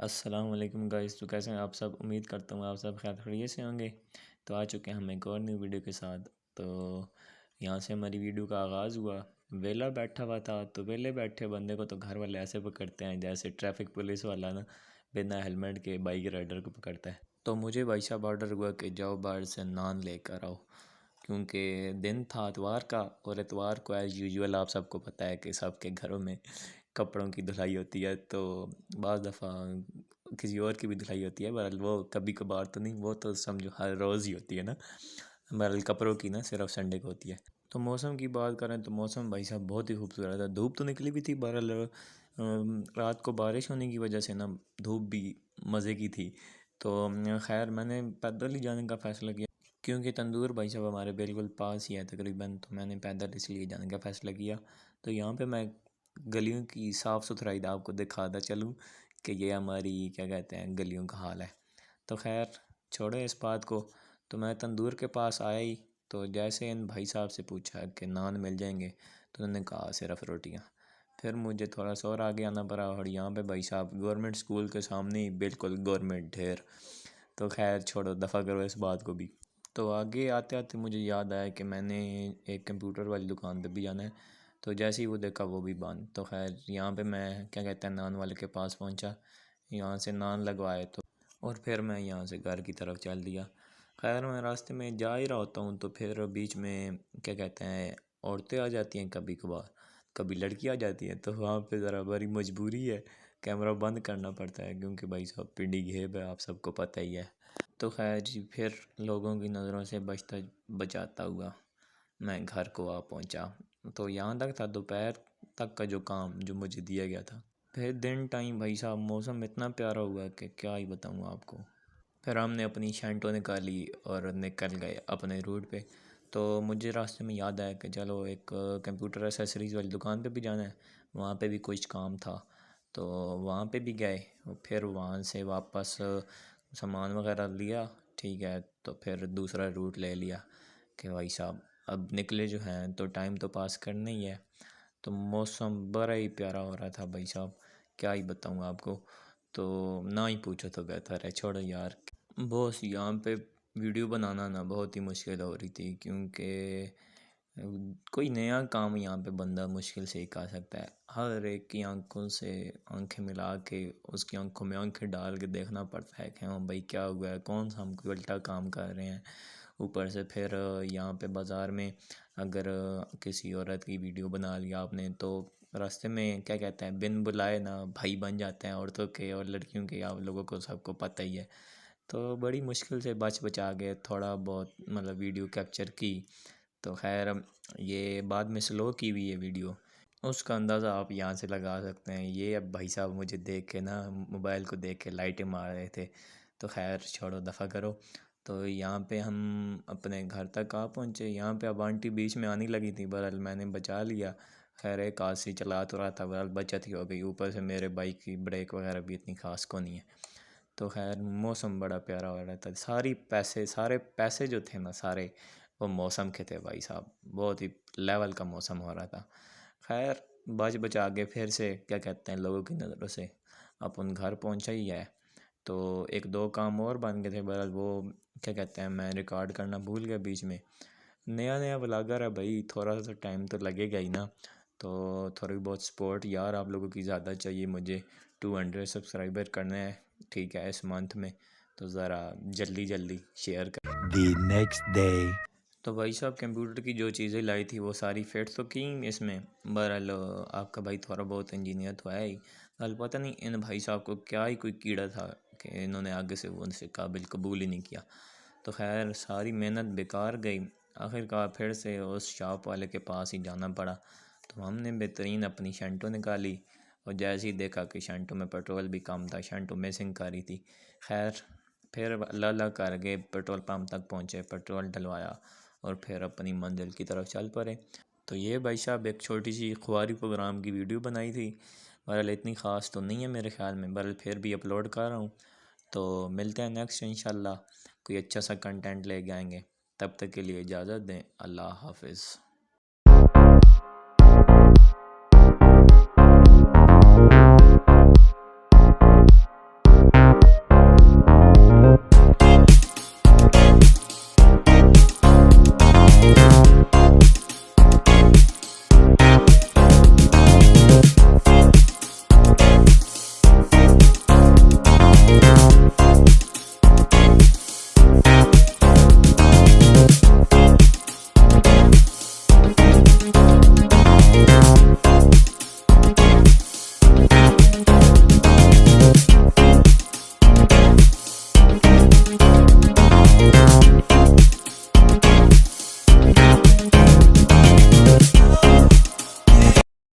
अस्सलाम वालेकुम गाइस। तो कैसे हैं आप सब? उम्मीद करता हूँ आप सब खैर खैरियत से होंगे। तो आ चुके हैं हम एक और न्यू वीडियो के साथ। तो यहाँ से हमारी वीडियो का आगाज़ हुआ। वेला बैठा हुआ था तो वेले बैठे बंदे को तो घर वाले ऐसे पकड़ते हैं जैसे ट्रैफिक पुलिस वाला ना बिना हेलमेट के बाइक राइडर को पकड़ता है। तो मुझे भाई साहब ऑर्डर हुआ कि जाओ बाहर से नान लेकर आओ, क्योंकि दिन था इतवार का। और इतवार को एज़ यूजुअल आप सबको पता है कि सबके घरों में कपड़ों की धुलाई होती है। तो बाज़ दफ़ा किसी और की भी धुलाई होती है, बहरहाल वो कभी कभार तो नहीं, वो तो समझो हर रोज़ ही होती है ना। बहरहाल कपड़ों की ना सिर्फ संडे को होती है। तो मौसम की बात करें तो मौसम भाई साहब बहुत ही खूबसूरत है। धूप तो निकली भी थी, बहरहाल रात को बारिश होने की वजह से ना धूप भी मज़े की थी। तो खैर मैंने पैदल ही जाने का फ़ैसला किया, क्योंकि तंदूर भाई साहब हमारे बिल्कुल पास ही है तकरीबन। तो मैंने पैदल इसलिए जाने का फ़ैसला किया। तो यहाँ पे मैं गलियों की साफ़ सुथराई आपको दिखाता चलूँ कि ये हमारी क्या कहते हैं गलियों का हाल है। तो खैर छोड़ो इस बात को। तो मैं तंदूर के पास आया ही, तो जैसे इन भाई साहब से पूछा कि नान मिल जाएंगे, तो उन्होंने कहा सिर्फ रोटियां। फिर मुझे थोड़ा सा और आगे आना पड़ा, और यहाँ पे भाई साहब गवर्नमेंट स्कूल के सामने ही बिल्कुल गवर्नमेंट ढेर। तो खैर छोड़ो, दफ़ा करो इस बात को भी। तो आगे आते आते मुझे याद आया कि मैंने एक कंप्यूटर वाली दुकान पे भी जाना है। तो जैसे ही वो देखा वो भी बंद। तो खैर यहाँ पे मैं क्या कहते हैं नान वाले के पास पहुँचा, यहाँ से नान लगवाए तो और फिर मैं यहाँ से घर की तरफ चल दिया। खैर मैं रास्ते में जा ही रहा होता हूँ तो फिर बीच में क्या कहते हैं औरतें आ जाती हैं, कभी कभार कभी लड़की आ जाती है। तो वहाँ पे ज़रा बड़ी मजबूरी है, कैमरा बंद करना पड़ता है, क्योंकि भाई साहब पिंडी घेब है, आप सबको पता ही है। तो खैर जी फिर लोगों की नज़रों से बचता बचाता हुआ मैं घर को आ पहुंचा। तो यहाँ तक था दोपहर तक का जो काम जो मुझे दिया गया था। फिर दिन टाइम भाई साहब मौसम इतना प्यारा हुआ कि क्या ही बताऊँ आपको। फिर हमने अपनी शैंटो निकाली और निकल गए अपने रूट पे। तो मुझे रास्ते में याद आया कि चलो एक कंप्यूटर एसेसरीज़ वाली दुकान पे भी जाना है, वहाँ पे भी कुछ काम था। तो वहाँ पे भी गए और फिर वहाँ से वापस सामान वगैरह लिया। ठीक है, तो फिर दूसरा रूट ले लिया कि भाई साहब अब निकले जो हैं तो टाइम तो पास करना ही है। तो मौसम बड़ा ही प्यारा हो रहा था भाई साहब, क्या ही बताऊँ आपको। तो ना ही पूछो तो बेहतर है, छोड़ो यार। बॉस यहाँ पे वीडियो बनाना ना बहुत ही मुश्किल हो रही थी, क्योंकि कोई नया काम यहाँ पे बंदा मुश्किल से ही कर सकता है। हर एक की आंखों से आंखें मिला के उसकी आंखों में आंखें डाल के देखना पड़ता है कि हाँ भाई क्या हुआ है, कौन सा हम कोई उल्टा काम कर रहे हैं। ऊपर से फिर यहाँ पे बाज़ार में अगर किसी औरत की वीडियो बना लिया आपने तो रास्ते में क्या कहते हैं बिन बुलाए ना भाई बन जाते हैं औरतों के और लड़कियों के, आप लोगों को सबको पता ही है। तो बड़ी मुश्किल से बच बचा के थोड़ा बहुत मतलब वीडियो कैप्चर की। तो खैर ये बाद में स्लो की हुई है वीडियो, उसका अंदाज़ा आप यहाँ से लगा सकते हैं। ये अब भाई साहब मुझे देख के ना मोबाइल को देख के लाइटें मार रहे थे। तो खैर छोड़ो, दफ़ा करो। तो यहाँ पे हम अपने घर तक आ पहुँचे। यहाँ पे अब आंटी बीच में आने लगी थी, बहरहाल मैंने बचा लिया। खैर एक हाथ से चला तो रहा था, बहरहाल बचत ही हो गई। ऊपर से मेरे बाइक की ब्रेक वगैरह भी इतनी खास को नहीं है। तो खैर मौसम बड़ा प्यारा हो रहा था। सारे पैसे जो थे ना सारे वो मौसम के थे भाई साहब, बहुत ही लेवल का मौसम हो रहा था। खैर बच बचा के फिर से क्या कहते हैं लोगों की नज़रों से अपन घर पहुंचा ही है। तो एक दो काम और बन गए थे, बहरहाल वो क्या कहते हैं मैं रिकॉर्ड करना भूल गया बीच में। नया नया ब्लॉगर है भाई, थोड़ा सा टाइम तो लगेगा ही ना। तो थोड़ी बहुत सपोर्ट यार आप लोगों की ज़्यादा चाहिए मुझे। 200 सब्सक्राइबर करने हैं ठीक है इस मंथ में, तो ज़रा जल्दी जल्दी शेयर कर। The next day. तो भाई साहब कंप्यूटर की जो चीज़ें लाई थी वो सारी फिट तो की इसमें। बहरहाल आपका भाई थोड़ा बहुत इंजीनियर तो है ही। कल पता नहीं इन भाई साहब को क्या ही कोई कीड़ा था कि इन्होंने आगे से वो उनसे काबिल कबूल ही नहीं किया। तो खैर सारी मेहनत बेकार गई। आखिरकार फिर से उस शॉप वाले के पास ही जाना पड़ा। तो हमने बेहतरीन अपनी शंटो निकाली, और जैसे ही देखा कि शंटो में पेट्रोल भी कम था, शंटो मिसिंग कर रही थी। खैर फिर अल्लाह अल्लाह करके पेट्रोल पंप तक पहुँचे, पेट्रोल डलवाया और फिर अपनी मंजिल की तरफ चल पड़े। तो ये भाई साहब एक छोटी सी खुआरी प्रोग्राम की वीडियो बनाई थी। बहरहाल इतनी ख़ास तो नहीं है मेरे ख़्याल में, बहरहाल फिर भी अपलोड कर रहा हूँ। तो मिलते हैं नेक्स्ट इंशाल्लाह, कोई अच्छा सा कंटेंट लेके आएंगे। तब तक के लिए इजाज़त दें, अल्लाह हाफिज़।